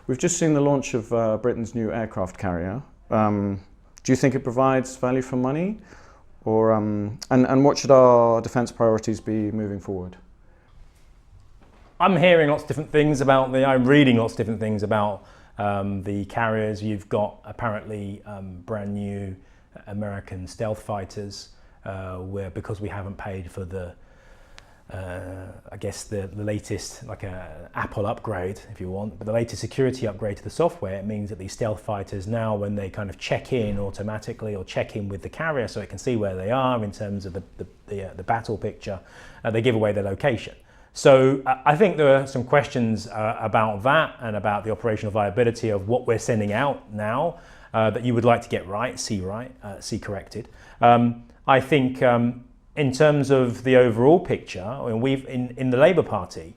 We've just seen the launch of Britain's new aircraft carrier. Do you think it provides value for money? Or, and what should our defence priorities be moving forward? I'm hearing lots of different things about I'm reading lots of different things about the carriers. You've got apparently brand new American stealth fighters, where because we haven't paid for the I guess the latest, like a Apple upgrade, if you want, but the latest security upgrade to the software, it means that these stealth fighters now, when they kind of check in automatically or check in with the carrier so it can see where they are in terms of the battle picture, they give away their location. So I think there are some questions about that and about the operational viability of what we're sending out now that you would like to get right, see corrected. I think in terms of the overall picture, I mean, in the Labour Party,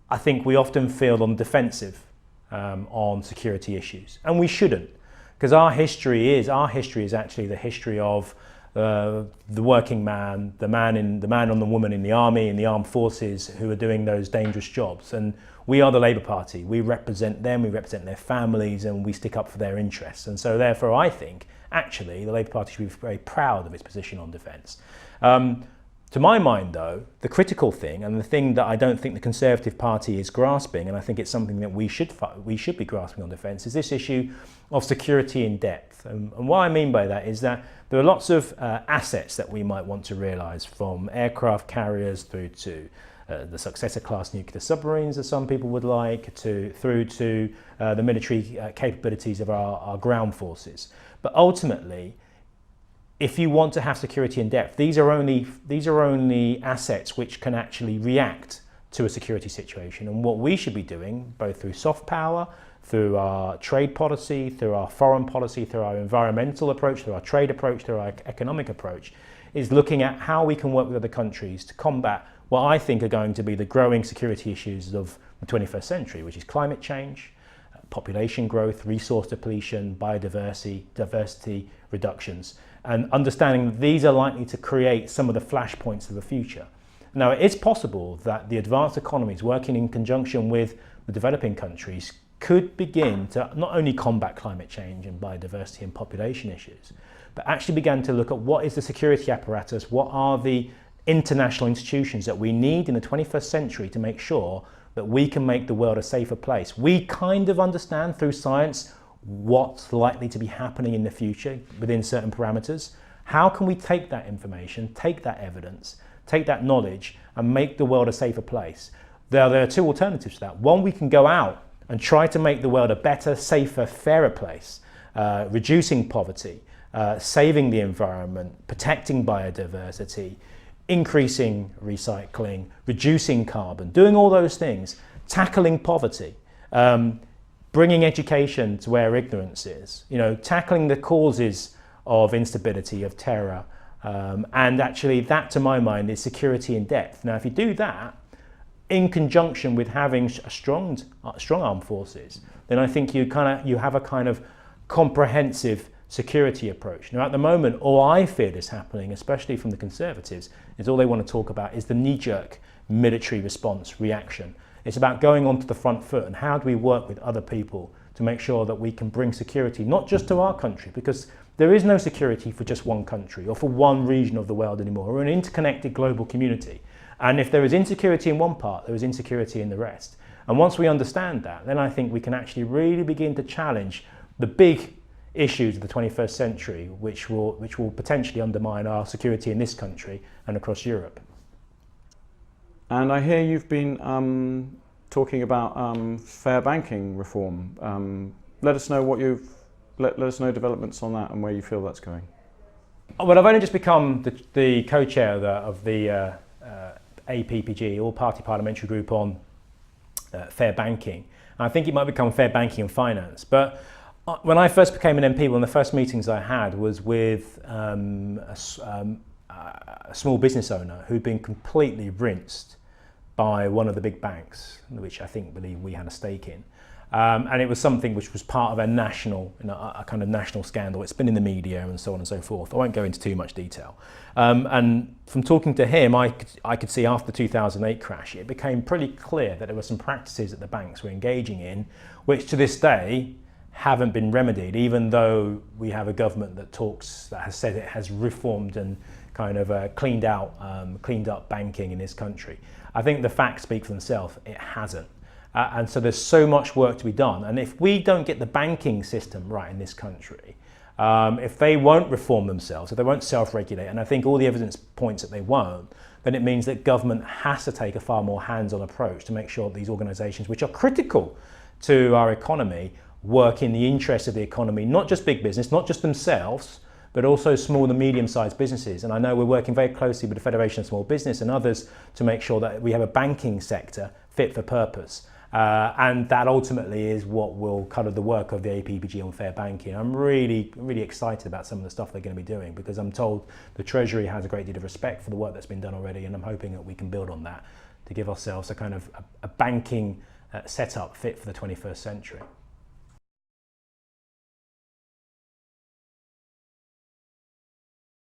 I think we often feel on the defensive on security issues, and we shouldn't, because our history is actually the history of the working man, the man and the woman in the army, in the armed forces, who are doing those dangerous jobs. And we are the Labour Party. We represent them, we represent their families, and we stick up for their interests. And so therefore I think actually the Labour Party should be very proud of its position on defence. To my mind though, the critical thing, and the thing that I don't think the Conservative Party is grasping, and I think it's something that we should be grasping on defence, is this issue of security in depth. And what I mean by that is that there are lots of assets that we might want to realise, from aircraft carriers through to the successor class nuclear submarines that some people would like, through to the military capabilities of our ground forces. But ultimately, if you want to have security in depth, these are only assets which can actually react to a security situation. And what we should be doing, both through soft power, through our trade policy, through our foreign policy, through our environmental approach, through our trade approach, through our economic approach, is looking at how we can work with other countries to combat what I think are going to be the growing security issues of the 21st century, which is climate change, population growth, resource depletion, diversity reductions, and understanding that these are likely to create some of the flashpoints of the future. Now, it is possible that the advanced economies working in conjunction with the developing countries could begin to not only combat climate change and biodiversity and population issues, but actually begin to look at what is the security apparatus, what are the international institutions that we need in the 21st century to make sure that we can make the world a safer place. We kind of understand through science what's likely to be happening in the future within certain parameters. How can we take that information, take that evidence, take that knowledge, and make the world a safer place? There are two alternatives to that. One, we can go out and try to make the world a better, safer, fairer place, reducing poverty, saving the environment, protecting biodiversity, increasing recycling, reducing carbon, doing all those things, tackling poverty, bringing education to where ignorance is, tackling the causes of instability, of terror, and actually that, to my mind, is security in depth. Now, if you do that in conjunction with having strong armed forces, then I think you have a kind of comprehensive security approach. Now, at the moment, all I fear is happening, especially from the Conservatives, is all they want to talk about is the knee-jerk military response, reaction. It's about going onto the front foot and how do we work with other people to make sure that we can bring security, not just to our country, because there is no security for just one country or for one region of the world anymore. We're an interconnected global community. And if there is insecurity in one part, there is insecurity in the rest. And once we understand that, then I think we can actually really begin to challenge the big issues of the 21st century, which will potentially undermine our security in this country and across Europe. And I hear you've been talking about fair banking reform. Let us know let us know developments on that and where you feel that's going. Well, I've only just become the co-chair of the APPG, All Party Parliamentary Group on Fair Banking. And I think it might become Fair Banking and Finance. But when I first became an MP, one of the first meetings I had was with a small business owner who'd been completely rinsed by one of the big banks, which I believe we had a stake in. And it was something which was part of a national, a kind of national scandal. It's been in the media and so on and so forth. I won't go into too much detail. And from talking to him, I could see after the 2008 crash, it became pretty clear that there were some practices that the banks were engaging in, which to this day haven't been remedied, even though we have a government that has said it has reformed and kind of cleaned up banking in this country. I think the facts speak for themselves. It hasn't. And so there's so much work to be done. And if we don't get the banking system right in this country, if they won't reform themselves, if they won't self-regulate, and I think all the evidence points that they won't, then it means that government has to take a far more hands-on approach to make sure that these organisations, which are critical to our economy, work in the interest of the economy, not just big business, not just themselves, but also small and medium-sized businesses. And I know we're working very closely with the Federation of Small Business and others to make sure that we have a banking sector fit for purpose. And that ultimately is what will kind of the work of the APPG on fair banking. I'm really, really excited about some of the stuff they're going to be doing, because I'm told the Treasury has a great deal of respect for the work that's been done already, and I'm hoping that we can build on that to give ourselves a kind of a banking setup fit for the 21st century.